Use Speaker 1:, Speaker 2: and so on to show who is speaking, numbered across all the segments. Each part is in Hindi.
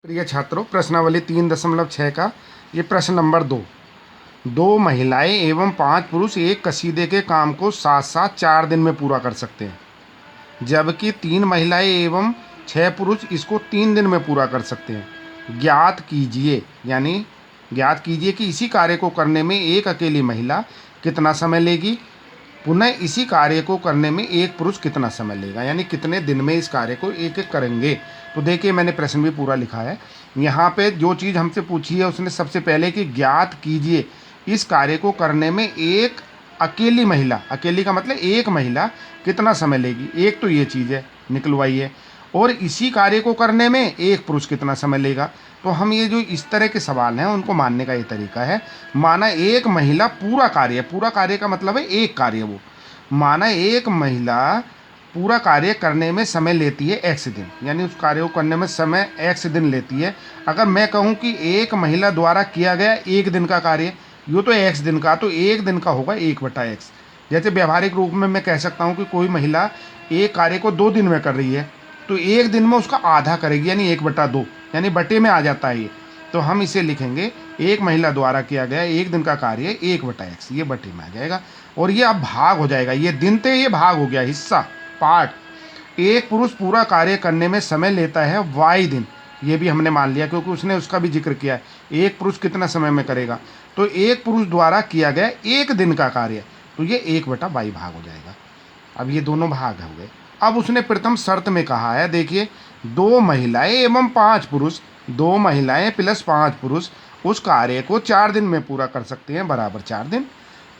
Speaker 1: प्रिय छात्रों, प्रश्नावली 3.6 का ये प्रश्न नंबर 2। दो महिलाएं एवं 5 पुरुष एक कसीदे के काम को साथ साथ 4 दिन में पूरा कर सकते हैं, जबकि 3 महिलाएं एवं 6 पुरुष इसको 3 दिन में पूरा कर सकते हैं। ज्ञात कीजिए कि इसी कार्य को करने में एक अकेली महिला कितना समय लेगी, पुनः इसी कार्य को करने में एक पुरुष कितना समय लेगा, यानी कितने दिन में इस कार्य को एक एक करेंगे। तो देखिए, मैंने प्रश्न भी पूरा लिखा है। यहाँ पे जो चीज़ हमसे पूछी है उसने सबसे पहले कि ज्ञात कीजिए इस कार्य को करने में एक अकेली महिला, अकेली का मतलब एक महिला कितना समय लेगी, एक तो ये चीज़ है निकलवाइए, और इसी कार्य को करने में एक पुरुष कितना समय लेगा। तो हम ये जो इस तरह के सवाल हैं उनको मानने का ये तरीका है। माना एक महिला पूरा कार्य का मतलब है एक कार्य, वो माना एक महिला पूरा कार्य करने में समय लेती है x दिन, यानी उस कार्य को करने में समय x दिन लेती है। अगर मैं कहूँ कि एक महिला द्वारा किया गया एक दिन का कार्य, यूँ तो x दिन का, तो एक दिन का होगा 1/x। जैसे व्यवहारिक रूप में मैं कह सकता हूँ कि कोई महिला एक कार्य को 2 दिन में कर रही है, तो एक दिन में उसका आधा करेगी, यानी 1/2, यानी बटे में आ जाता है ये। तो हम इसे लिखेंगे एक महिला द्वारा किया गया एक दिन का कार्य 1/x, ये बटे में आ जाएगा। और ये अब भाग हो जाएगा, ये दिन थे, ये भाग हो गया, हिस्सा पार्ट। एक पुरुष पूरा कार्य करने में समय लेता है y दिन, ये भी हमने मान लिया क्योंकि उसने उसका भी जिक्र किया है। एक पुरुष कितना समय में करेगा, तो एक पुरुष द्वारा किया गया एक दिन का कार्य, तो ये 1/y भाग हो जाएगा। अब ये दोनों भाग हो गए। अब उसने प्रथम शर्त में कहा है, देखिए, 2 महिलाएं एवं 5 पुरुष, 2 महिलाएं प्लस 5 पुरुष उस कार्य को 4 दिन में पूरा कर सकते हैं, बराबर 4 दिन।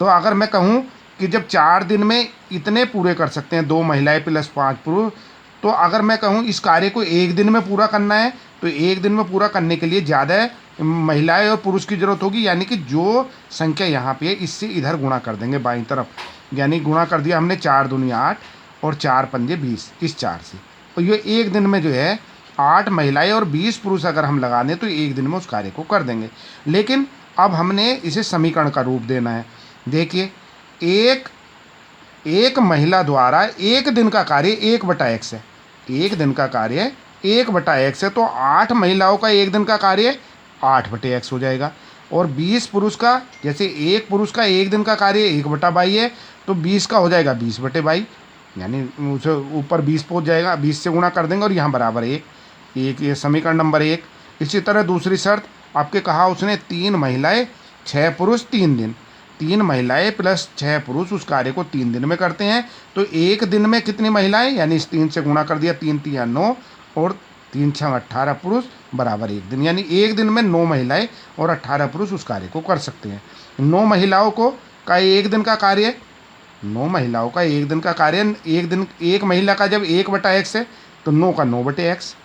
Speaker 1: तो अगर मैं कहूँ कि जब 4 दिन में इतने पूरे कर सकते हैं 2 महिलाएं प्लस 5 पुरुष, तो अगर मैं कहूँ इस कार्य को एक दिन में पूरा करना है, तो एक दिन में पूरा करने के लिए ज़्यादा महिलाएं और पुरुष की जरूरत होगी, यानी कि जो संख्या यहाँ पे है इससे इधर गुणा कर देंगे बाईं तरफ, यानी गुणा कर दिया हमने, 4 दूनी 8 और 4 पंजे 20, इस 4 से। और ये एक दिन में जो है 8 महिलाएं और 20 पुरुष अगर हम लगा दें तो एक दिन में उस कार्य को कर देंगे। लेकिन अब हमने इसे समीकरण का रूप देना है। देखिए, एक महिला द्वारा एक दिन का कार्य 1/x है, एक दिन का कार्य 1/x है, तो 8 महिलाओं का एक दिन का कार्य 8/x हो जाएगा। और 20 पुरुष का, जैसे एक पुरुष का एक दिन का कार्य 1/22 है, तो 20 का हो जाएगा 20/22, यानी उसे ऊपर 20 पहुँच जाएगा, 20 से गुणा कर देंगे और यहाँ बराबर एक, ये समीकरण नंबर 1। इसी तरह दूसरी शर्त आपके कहा उसने 3 महिलाएं 6 पुरुष 3 दिन, 3 महिलाएं प्लस 6 पुरुष उस कार्य को 3 दिन में करते हैं, तो एक दिन में कितनी महिलाएं, यानी इस 3 से गुणा कर दिया, 3 3 9 और 3 6 18 पुरुष बराबर एक दिन, यानी एक दिन में 9 महिलाएं और 18 पुरुष उस कार्य को कर सकते हैं। 9 महिलाओं को का एक दिन का कार्य, 9 महिलाओं का एक दिन का कार्य, एक दिन एक महिला का जब 1/x है तो 9 का 9/x।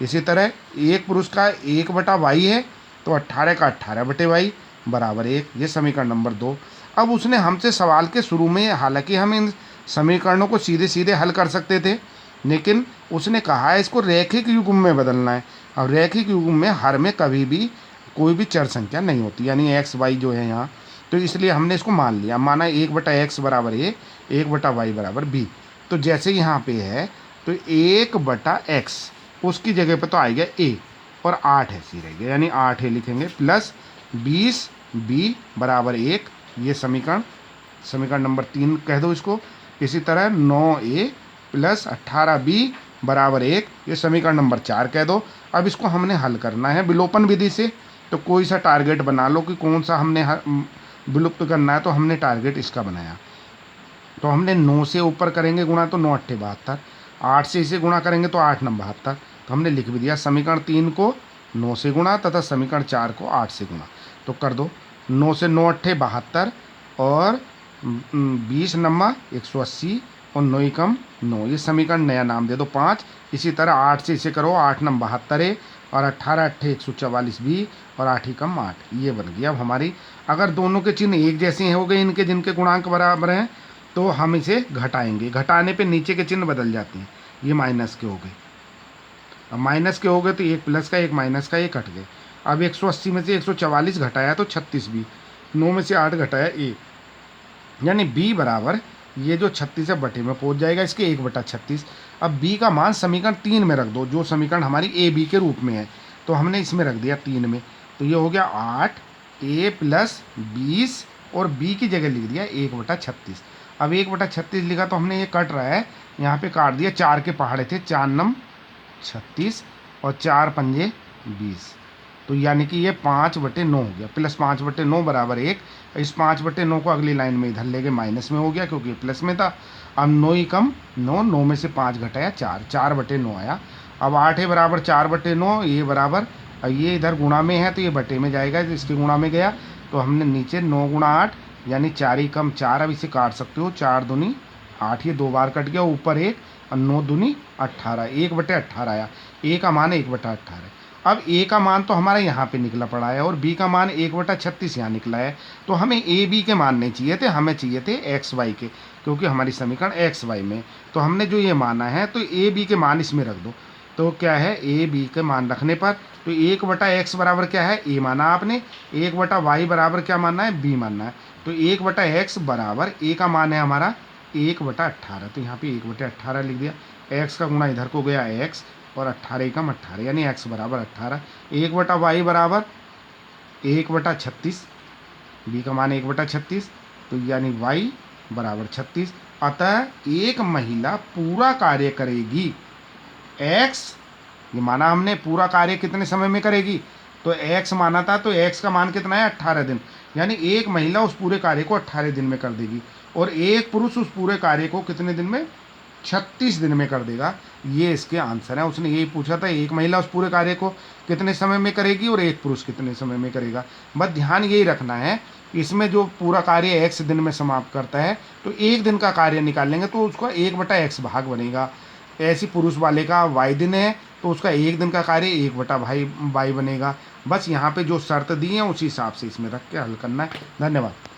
Speaker 1: इसी तरह एक पुरुष का 1/y है, तो 18 का 18/y बराबर 1, ये समीकरण नंबर 2। अब उसने हमसे सवाल के शुरू में, हालांकि हम इन समीकरणों को सीधे सीधे हल कर सकते थे, लेकिन उसने कहा है इसको रैखिक युग्म में बदलना है। और रैखिक युग्म में हर में कभी भी कोई भी चर संख्या नहीं होती, यानी x y जो है यहाँ, तो इसलिए हमने इसको मान लिया। माना 1/x बराबर a, 1/y बराबर b। तो जैसे यहाँ पे है तो 1/x उसकी जगह पे तो आ गया a और 8 ऐसी रह गया, यानी 8 लिखेंगे, प्लस 20b बराबर 1, ये समीकरण नंबर 3 कह दो इसको। इसी तरह 9a प्लस 18b बराबर 1, ये समीकरण नंबर 4 कह दो। अब इसको हमने हल करना है विलोपन विधि से, तो कोई सा टारगेट बना लो कि कौन सा हमने विलुप्त करना है। तो हमने टारगेट इसका बनाया, तो हमने 9 से ऊपर करेंगे गुणा तो 9 8 72, 8 से इसे गुणा करेंगे तो 8 9 72। तो हमने लिख भी दिया समीकरण 3 को 9 से गुणा तथा समीकरण 4 को 8 से गुणा। तो कर दो, 9 से 9 8 72 और 20 9 180 और 9 एकम 9, ये समीकरण नया नाम दे दो 5। इसी तरह 8 से इसे करो, 8 9 72 है और 18 8 144 भी और 8 एकम 8, ये बन गया। अब हमारी अगर दोनों के चिन्ह एक जैसे हो गए, इनके जिनके गुणांक बराबर हैं, तो हम इसे घटाएंगे, घटाने पे नीचे के चिन्ह बदल जाते हैं, ये माइनस के हो गए। अब माइनस के हो गए तो एक प्लस का एक माइनस का एक कट गए। अब 180 में से 144 घटाया तो 36 भी, 9 में से 8 घटाया 1, यानी b बराबर ये जो 36 है बटे में पहुंच जाएगा इसके 1/36। अब b का मान समीकरण 3 में रख दो, जो समीकरण हमारी a b के रूप में है। तो हमने इसमें रख दिया 3 में, तो ये हो गया 8 a प्लस 20 और b की जगह लिख दिया 1/36। अब 1/36 लिखा तो हमने ये कट रहा है, यहाँ पे काट दिया, 4 के पहाड़े थे, 4 नम 36 और 4 पंजे 20, तो यानी कि ये 5/9 हो गया, प्लस 5/9 बराबर 1। इस 5/9 को अगली लाइन में इधर ले गए, माइनस में हो गया क्योंकि प्लस में था। अब 9 ही कम 9, 9 में से 5 घटाया 4, 4/9 आया। अब 8 है बराबर 4/9, ये बराबर, ये इधर गुणा में है तो ये बटे में जाएगा, तो इसके गुणा में गया तो हमने नीचे 9 गुणा 8 यानी 4 ही कम 4, अब इसे काट सकते हो, 4 दूनी 8, ये 2 बार कट गया, ऊपर 1 और 9 दूनी 18, 1/18 आया। ए का मान 1/18। अब ए का मान तो हमारा यहाँ पे निकला पड़ा है और बी का मान 1/36 यहाँ निकला है, तो हमें ए बी के मान नहीं चाहिए थे, हमें चाहिए थे एक्स वाई के, क्योंकि हमारी समीकरण एक्स वाई में। तो हमने जो ये माना है तो ए बी के मान इसमें रख दो, तो क्या है ए बी के मान रखने पर, तो 1/x बराबर क्या है ए माना आपने, 1/y बराबर क्या मानना है बी मानना है, तो 1/x बराबर ए का मान है हमारा 1/18, तो यहाँ पे 1/18 लिख दिया, एक्स का गुणा इधर को गया एक्स और 18 एकम 18 यानी x बराबर 18। 1/y बराबर 1/36, बी का मान 1/36, तो यानी y बराबर 36। अतः एक महिला पूरा कार्य करेगी x, ये माना हमने पूरा कार्य कितने समय में करेगी, तो x माना था, तो x का मान कितना है 18 दिन, यानी एक महिला उस पूरे कार्य को 18 दिन में कर देगी और एक पुरुष उस पूरे कार्य को कितने दिन में 36 दिन में कर देगा। ये इसके आंसर है, उसने यही पूछा था एक महिला उस पूरे कार्य को कितने समय में करेगी और एक पुरुष कितने समय में करेगा। बस ध्यान यही रखना है, इसमें जो पूरा कार्य x दिन में समाप्त करता है तो एक दिन का कार्य निकाल लेंगे तो उसका 1/x भाग बनेगा। ऐसी पुरुष वाले का y दिन है तो उसका एक दिन का कार्य 1/y बनेगा। बस यहाँ पे जो शर्त दी है उसी हिसाब से इसमें रख के हल करना है। धन्यवाद।